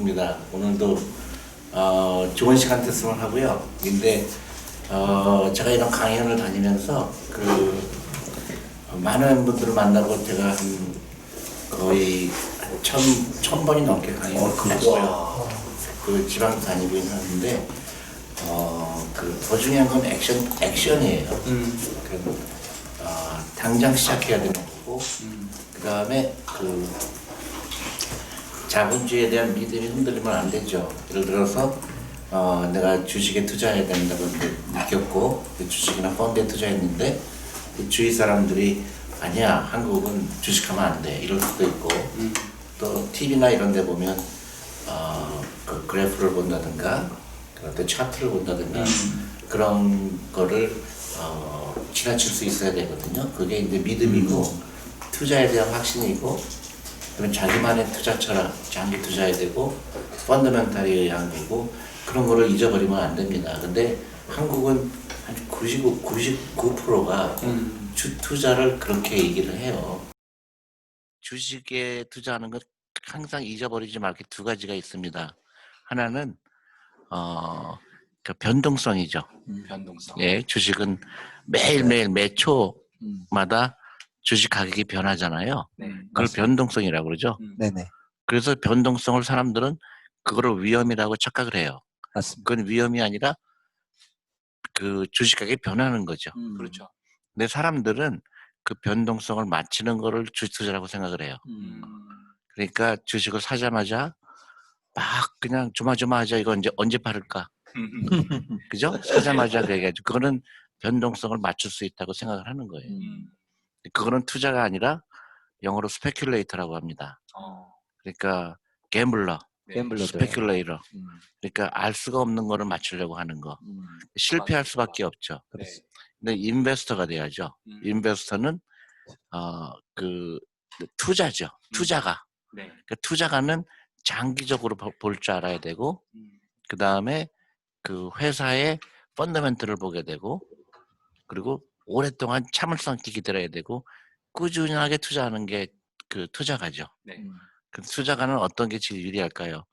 반갑습니다. 오늘도 좋은 시간 됐으면 하고요. 근데 제가 이런 강연을 다니면서 많은 분들을 만나고 제가 거의 천 번이 넘게 강연을 했고요. 그 지방도 다니고 있는데 더 중요한 건 액션이에요. 당장 시작해야 되는 거고, 그 다음에 자본주의에 대한 믿음이 흔들리면 안 되죠. 예를 들어서 내가 주식에 투자해야 된다고 느꼈고 주식이나 펀드에 투자했는데 주위 사람들이 아니야, 한국은 주식하면 안 돼, 이럴 수도 있고, 또 TV나 이런 데 보면 그 그래프를 본다든가 또 차트를 본다든가 그런 거를 지나칠 수 있어야 되거든요. 그게 이제 믿음이고 투자에 대한 확신이고, 그러면 자기만의 투자 철학, 장기 투자해야 되고, 펀더멘탈에 의한 거고, 그런 거를 잊어버리면 안 됩니다. 근데 한국은 한 99%가 투자를 그렇게 얘기를 해요. 주식에 투자하는 것 항상 잊어버리지 말 게 두 가지가 있습니다. 하나는 그 변동성이죠. 변동성. 예, 주식은 매일매일 매초마다 주식 가격이 변하잖아요. 네. 그걸 변동성이라고 그러죠. 네네. 그래서 변동성을 사람들은 그거를 위험이라고 착각을 해요. 맞습니다. 그건 위험이 아니라 그 주식 가격이 변하는 거죠. 그렇죠. 근데 사람들은 그 변동성을 맞추는 거를 주식 투자라고 생각을 해요. 그러니까 주식을 사자마자 막 그냥 조마조마하자, 이거 언제 팔을까? 그죠? 사자마자 그래가지고 그거는 변동성을 맞출 수 있다고 생각을 하는 거예요. 그거는 투자가 아니라 영어로 스페큘레이터라고 합니다. 그러니까 갬블러, 갬블러들. 스페큘레이터. 그러니까 알 수가 없는 거를 맞추려고 하는 거. 실패할 수밖에 없죠. 네. 근데 인베스터가 돼야죠. 인베스터는 그 투자죠. 투자가. 네. 그 투자가는 장기적으로 볼 줄 알아야 되고, 그 다음에 그 회사의 펀더멘트를 보게 되고, 그리고 오랫동안 참을성 있게 기다려야 되고, 꾸준하게 투자하는 게 그 투자가죠. 네. 그 투자가는 어떤 게 제일 유리할까요?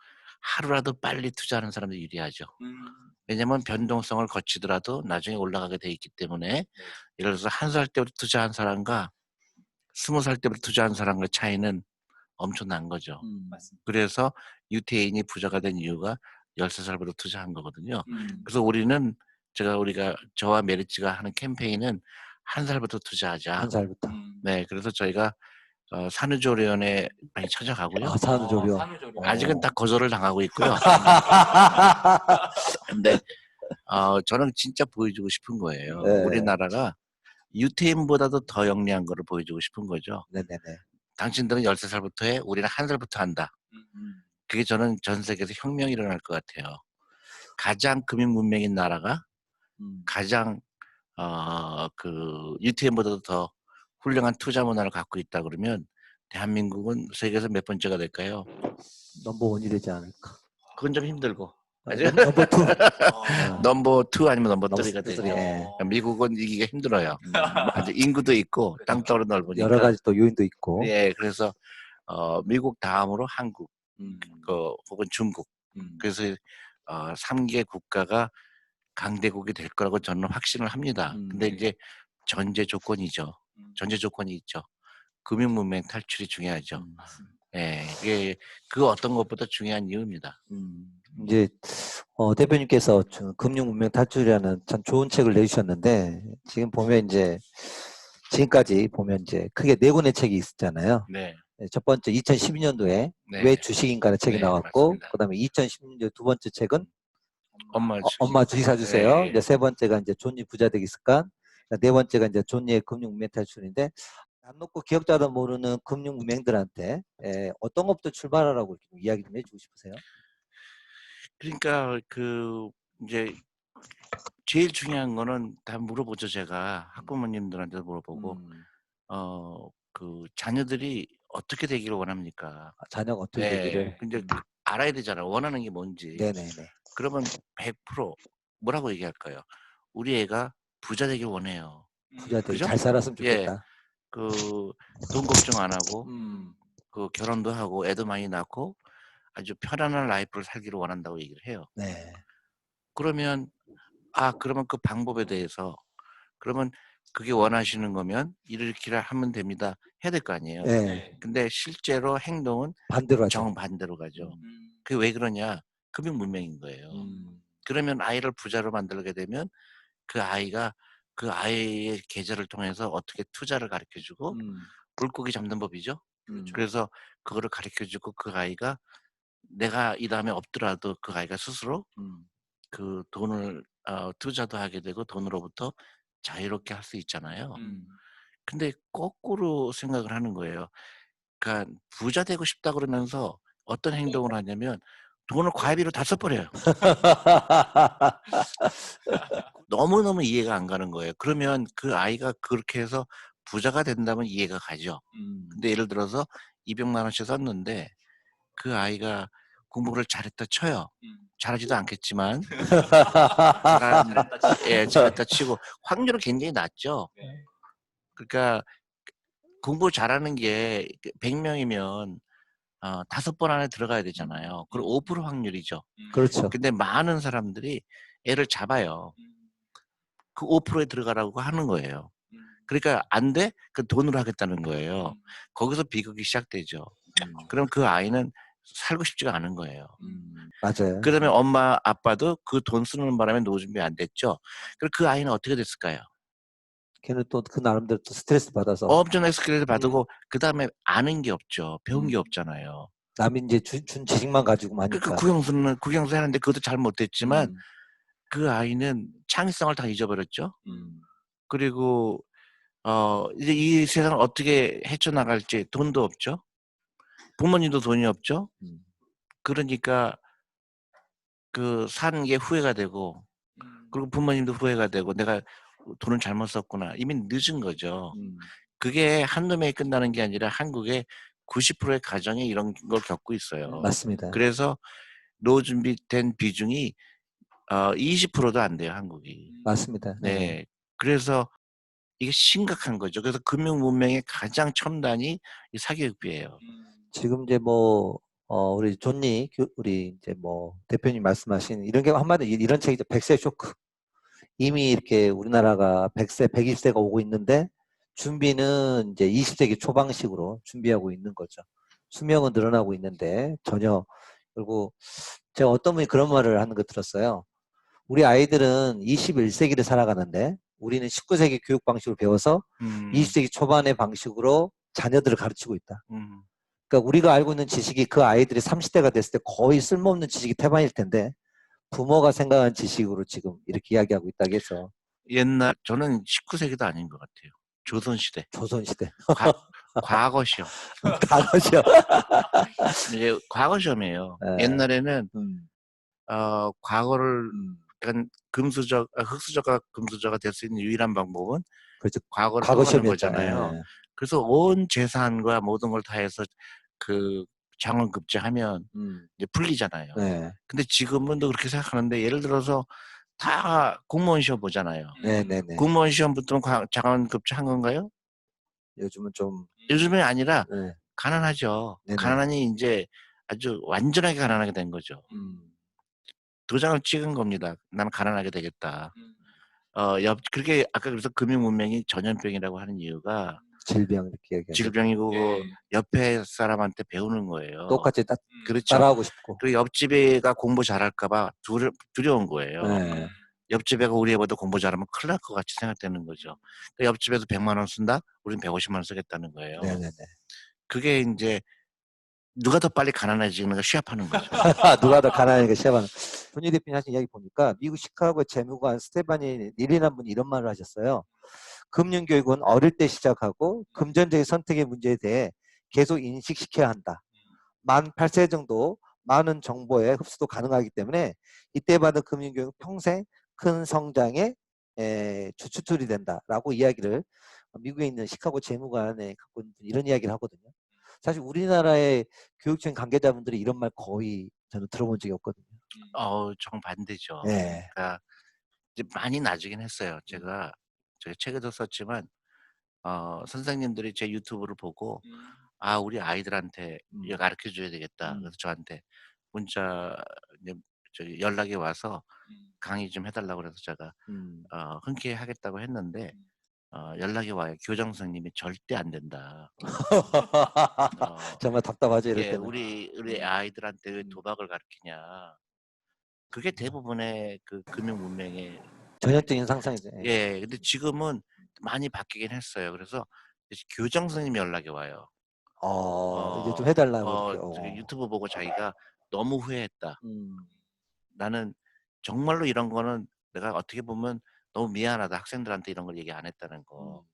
하루라도 빨리 투자하는 사람들이 유리하죠. 왜냐면 변동성을 거치더라도 나중에 올라가게 돼 있기 때문에. 예를 들어서 1살 때부터 투자한 사람과 20살 때부터 투자한 사람의 차이는 엄청난 거죠. 맞습니다. 그래서 유태인이 부자가 된 이유가 13살부터 투자한 거거든요. 그래서 우리가 저와 메리츠가 하는 캠페인은 1살부터 투자하자. 1살부터. 네, 그래서 저희가 산후조리원에 많이 찾아가고요. 아, 산후조리원. 산후조리원. 아직은 다 거절을 당하고 있고요. 근데 저는 진짜 보여주고 싶은 거예요. 네. 우리나라가 유태인보다도 더 영리한 거를 보여주고 싶은 거죠. 네네네. 당신들은 13살부터 해, 우리는 1살부터 한다. 그게 저는 전 세계에서 혁명이 일어날 것 같아요. 가장 금융 문명인 나라가 가장 그 유태인보다도 더 훌륭한 투자 문화를 갖고 있다 그러면 대한민국은 세계에서 몇 번째가 될까요? 넘버원이 되지 않을까. 그건 좀 힘들고. 맞아요? 넘버 투. 넘버 2 아니면 넘버 3가 넘버 되죠. 쓰리, 예. 미국은 이기가 힘들어요. 아주 인구도 있고 땅덩어리 넓으니까. 여러 가지 또 요인도 있고. 예, 그래서 미국 다음으로 한국, 혹은 중국. 그래서 3개 국가가 강대국이 될 거라고 저는 확신을 합니다. 근데 이제 전제 조건이죠. 전제 조건이 있죠. 금융 문명 탈출이 중요하죠. 예, 이게 그 어떤 것보다 중요한 이유입니다. 이제 대표님께서 금융 문명 탈출이라는 참 좋은 책을 내주셨는데, 지금 보면 이제 지금까지 보면 이제 크게 4권의 책이 있었잖아요. 네. 첫 번째 2012년도에 네. 왜 주식인가라는 책이 네, 나왔고, 맞습니다. 그다음에 2016년 두 번째 책은 엄마 주식 사주세요. 예, 예. 이제 세 번째가 이제 존니 부자 되기 습관. 네 번째가 이제 존니의 금융 문명 탈출인데, 안 놓고 기억자도 모르는 금융 문명들한테 어떤 것부터 출발하라고 이렇게 이야기 좀 해주고 싶으세요? 그러니까 이제 제일 중요한 거는 다 물어보죠. 제가 학부모님들한테도 물어보고 그 자녀들이 어떻게 되기를 원합니까? 자녀가 어떻게 되기를. 근데 알아야 되잖아. 원하는 게 뭔지. 네네네. 그러면 100% 뭐라고 얘기할까요? 우리 애가 부자 되길 원해요. 부자 되기 그죠? 잘 살았으면 예. 좋겠다. 그 돈 걱정 안 하고 그 결혼도 하고 애도 많이 낳고 아주 편안한 라이프를 살기를 원한다고 얘기를 해요. 네. 그러면 그러면 그 방법에 대해서 그러면 그게 원하시는 거면 이렇게 하면 됩니다. 해야 될 거 아니에요. 네. 근데 실제로 행동은 반대로 하죠. 정반대로 가죠. 음. 그게 왜 그러냐? 금융 문맹인 거예요. 그러면 아이를 부자로 만들게 되면 그 아이가 그 아이의 계좌를 통해서 어떻게 투자를 가르쳐 주고 물고기 잡는 법이죠. 그래서 그거를 가르쳐 주고 그 아이가 내가 이 다음에 없더라도 그 아이가 스스로 그 돈을 투자도 하게 되고 돈으로부터 자유롭게 할 수 있잖아요. 근데 거꾸로 생각을 하는 거예요. 그러니까 부자 되고 싶다 그러면서 어떤 행동을 하냐면 돈을 과외비로 다 써버려요. 너무너무 이해가 안 가는 거예요. 그러면 그 아이가 그렇게 해서 부자가 된다면 이해가 가죠. 근데 예를 들어서 200만 원씩 썼는데 그 아이가 공부를 잘했다 쳐요. 잘하지도 않겠지만 잘했다 치고 확률은 굉장히 낮죠. 그러니까 공부 잘하는 게 100명이면 5번 안에 들어가야 되잖아요. 그럼 5% 확률이죠. 그렇죠. 근데 많은 사람들이 애를 잡아요. 그 5%에 들어가라고 하는 거예요. 그러니까 안 돼? 그 돈으로 하겠다는 거예요. 거기서 비극이 시작되죠. 그럼 그 아이는 살고 싶지가 않은 거예요. 맞아요. 그다음에 엄마 아빠도 그 돈 쓰는 바람에 노후 준비 안 됐죠. 그럼 그 아이는 어떻게 됐을까요? 걔는 또 그 나름대로 또 스트레스 받아서 엄청나게 스트레스 받고 그다음에 아는 게 없죠. 배운 게 음. 없잖아요. 남이 이제 준 지식만 가지고 그러니까 하니까. 국영수 하는데 그것도 잘 못했지만 음. 그 아이는 창의성을 다 잊어버렸죠. 음. 그리고 이제 이 세상을 어떻게 헤쳐나갈지 돈도 없죠. 부모님도 돈이 없죠. 음. 그러니까 그 사는 게 후회가 되고 그리고 부모님도 후회가 되고 '내가 돈을 잘못 썼구나.' 이미 늦은 거죠. 그게 한두 명이 끝나는 게 아니라 한국의 90%의 가정이 이런 걸 겪고 있어요. 맞습니다. 그래서 노후 준비된 비중이 20%도 안 돼요, 한국이. 맞습니다. 네. 네. 그래서 이게 심각한 거죠. 그래서 금융 문명의 가장 첨단이 이 사교육비예요. 지금 이제 우리 존니 우리 이제 대표님 말씀하신 이런 게 한마디로 이런 책이죠. 100세 쇼크. 이미 이렇게 우리나라가 100세, 120세가 오고 있는데 준비는 이제 20세기 초반식으로 준비하고 있는 거죠. 수명은 늘어나고 있는데 전혀. 그리고 제가 어떤 분이 그런 말을 하는 거 들었어요. 우리 아이들은 21세기를 살아가는데 우리는 19세기 교육 방식을 배워서 20세기 초반의 방식으로 자녀들을 가르치고 있다. 그러니까 우리가 알고 있는 지식이 그 아이들이 30대가 됐을 때 거의 쓸모없는 지식이 태반일 텐데 부모가 생각한 지식으로 지금 이렇게 이야기하고 있다고 해서. 저는 19세기도 아닌 것 같아요. 조선시대. 조선시대. 과거 시험. 과거 시험. 이제 과거 시험이에요. 네. 옛날에는 과거를 약간 흑수저가 금수저가 될 수 있는 유일한 방법은 그렇죠. 과거를 과거 떠나는 시험이었죠. 거잖아요. 예. 그래서 온 재산과 모든 걸 다해서 그 장원급제하면 이제 풀리잖아요. 네. 근데 지금은 또 그렇게 생각하는데 예를 들어서 다 공무원 시험 보잖아요. 네네네. 공무원 시험 붙으면 장원급제한 건가요? 요즘은 좀. 요즘에 아니라 네. 가난하죠. 네네. 가난하니 이제 아주 완전하게 가난하게 된 거죠. 도장을 찍은 겁니다. 나는 가난하게 되겠다. 그렇게 아까 그래서 금융 문명이 전염병이라고 하는 이유가 질병 이렇게 얘기하죠. 질병이고 옆에 사람한테 배우는 거예요. 똑같이 그렇죠. 따라하고 싶고. 그 옆집애가 공부 잘할까 봐 두려운 거예요. 네. 옆집애가 우리 애보다 공부 잘하면 큰일 날 것 같이 생각되는 거죠. 그 옆집에서 100만 원 쓴다? 우리는 150만 원 쓰겠다는 거예요. 네네네. 그게 이제 누가 더 빨리 가난해지는가 시합하는 거죠. 누가 더 가난하니까 시합하는. 존니 대표님 하신 이야기 보니까 미국 시카고 재무관 스테파니 릴리란 분이 이런 말을 하셨어요. 금융교육은 어릴 때 시작하고 금전적인 선택의 문제에 대해 계속 인식시켜야 한다. 만 8세 정도 많은 정보에 흡수도 가능하기 때문에 이때 받은 금융교육은 평생 큰 성장의 주춧돌이 된다라고 이야기를 미국에 있는 시카고 재무관에 갖고 있는 이런 이야기를 하거든요. 사실 우리나라의 교육청 관계자분들이 이런 말 거의 저는 들어본 적이 없거든요. 정반대죠. 네. 그러니까 이제 많이 나아지긴 했어요. 제가 책에도 썼지만 선생님들이 제 유튜브를 보고 아 우리 아이들한테 이거 가르쳐 줘야 되겠다. 음. 그래서 저한테 문자 이제 저기 연락이 와서 강의 좀 해달라고 그래서 제가 음. 흔쾌히 하겠다고 했는데 연락이 와요. 교장 선생님이 "절대 안 된다." 어 정말 답답하죠, 이럴 이게 때는. "우리 아이들한테 왜 도박을 가르치냐." 그게 대부분의 그 금융 문맹의 전형적인 상상이죠. 예. 예. 근데 지금은 많이 바뀌긴 했어요. 그래서 이제 교장 선생님이 연락이 와요. 이제 좀 해 달라고 이렇게. 저기 유튜브 보고 자기가 "너무 후회했다. 음. 나는 정말로 이런 거는 내가 어떻게 보면 너무 미안하다. 학생들한테 이런 걸 얘기 안 했다는 거.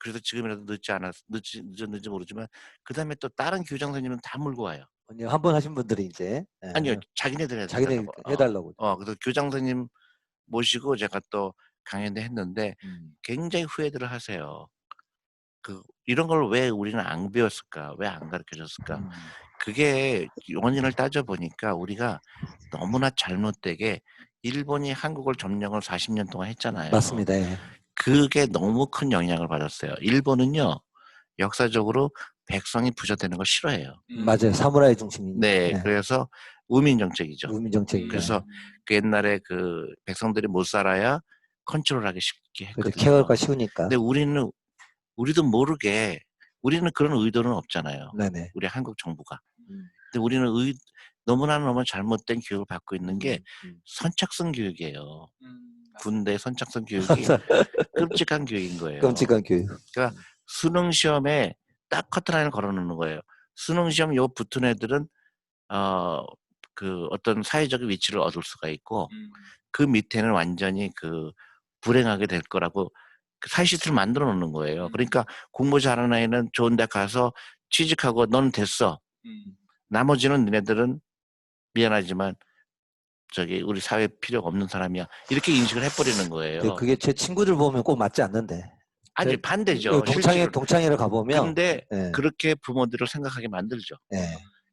그래서 지금이라도 늦었는지 모르지만 그다음에 또 다른 교장 선생님은 다 몰고 와요. 아니요. 한 번 하신 분들이 인제 아니요. 자기네들 해 자기네 달라고. 해 달라고. 그래서 교장 선생님 모시고 제가 또 강연도 했는데 음. 굉장히 후회들을 하세요. "이런 걸 왜 우리는 안 배웠을까? 왜 안 가르쳐 줬을까?" 음. 그게 원인을 따져 보니까 우리가 너무나 잘못되게 일본이 한국을 점령을 40년 동안 했잖아요. 맞습니다. 예. 그게 너무 큰 영향을 받았어요. 일본은요. 역사적으로 백성이 부자되는 걸 싫어해요. 맞아요. 사무라이 중심이니까. 네. 예. 그래서 우민 정책이죠. 우민 정책이니까. 그래서 그 옛날에 그 백성들이 못 살아야 컨트롤하기 쉽게 그래도 했거든요. 케어가 쉬우니까. 근데 우리도 모르게 우리는 그런 의도는 없잖아요. 네네. 우리 한국 정부가. 음. 근데 우리는 너무나 잘못된 교육을 받고 있는 게 음. 선착순 교육이에요. 군대 선착순 교육이 끔찍한 교육인 거예요. 끔찍한 교육. 그러니까 수능 시험에 딱 커트라인을 걸어 놓는 거예요. 수능 시험 요 붙은 애들은 어떤 사회적인 위치를 얻을 수가 있고 그 밑에는 완전히 불행하게 될 거라고 그 사이시트를 만들어 놓는 거예요. 그러니까 공부 잘하는 애는 좋은 데 가서 취직하고 "너는 됐어. 나머지는 너네들은 미안하지만 우리 사회에 필요가 없는 사람이야." 이렇게 인식을 해 버리는 거예요. 그게 제 친구들 보면 꼭 맞지 않는데. 아니 반대죠. 실제로. 동창회를 가 보면 근데 예. 그렇게 부모들을 생각하게 만들죠. 예.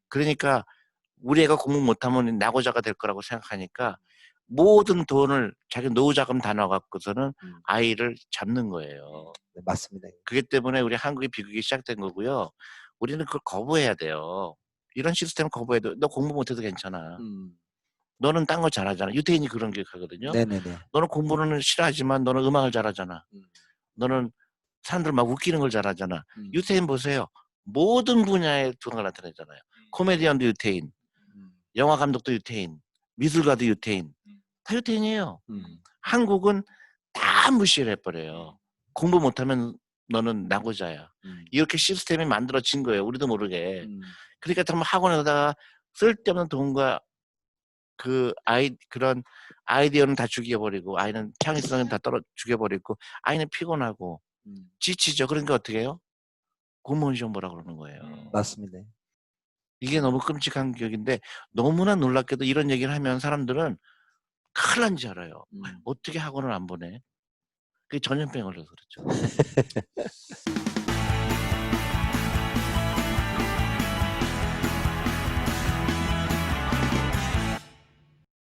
그러니까 우리 애가 공부 못하면 낙오자가 될 거라고 생각하니까 모든 돈을 자기 노후 자금 다 넣어 갖고서는 아이를 잡는 거예요. 네, 맞습니다. 그렇기 때문에 우리 한국의 비극이 시작된 거고요. 우리는 그걸 거부해야 돼요. 이런 시스템을 거부해야 돼. "너 공부 못해도 괜찮아. 너는 딴 거 잘하잖아." 유태인이 그런 교육하거든요. 네네네. "너는 공부는 싫어하지만 너는 음악을 잘하잖아. 너는 사람들 막 웃기는 걸 잘하잖아." 유태인 보세요. 모든 분야에 두각을 나타내잖아요. 코미디언도 유태인, 영화 감독도 유태인, 미술가도 유태인. 다 유태인이에요. 한국은 다 무시를 해 버려요. "공부 못하면 너는 낙오자야." 이렇게 시스템이 만들어진 거예요, 우리도 모르게. 그러니까 정말 학원에다가 쓸데없는 돈과 그런 아이디어는 다 죽여 버리고 아이는 창의성은 다 죽여 버리고 아이는 피곤하고 지치죠. 그러니까 어떻게 해요? 공무원 시험 보라고 그러는 거예요. 맞습니다. 이게 너무 끔찍한 교육인데 너무나 놀랍게도 이런 얘기를 하면 사람들은 큰일 난 줄 알아요. '어떻게 학원을 안 보내?' 그게 전염병 걸려서 그렇죠.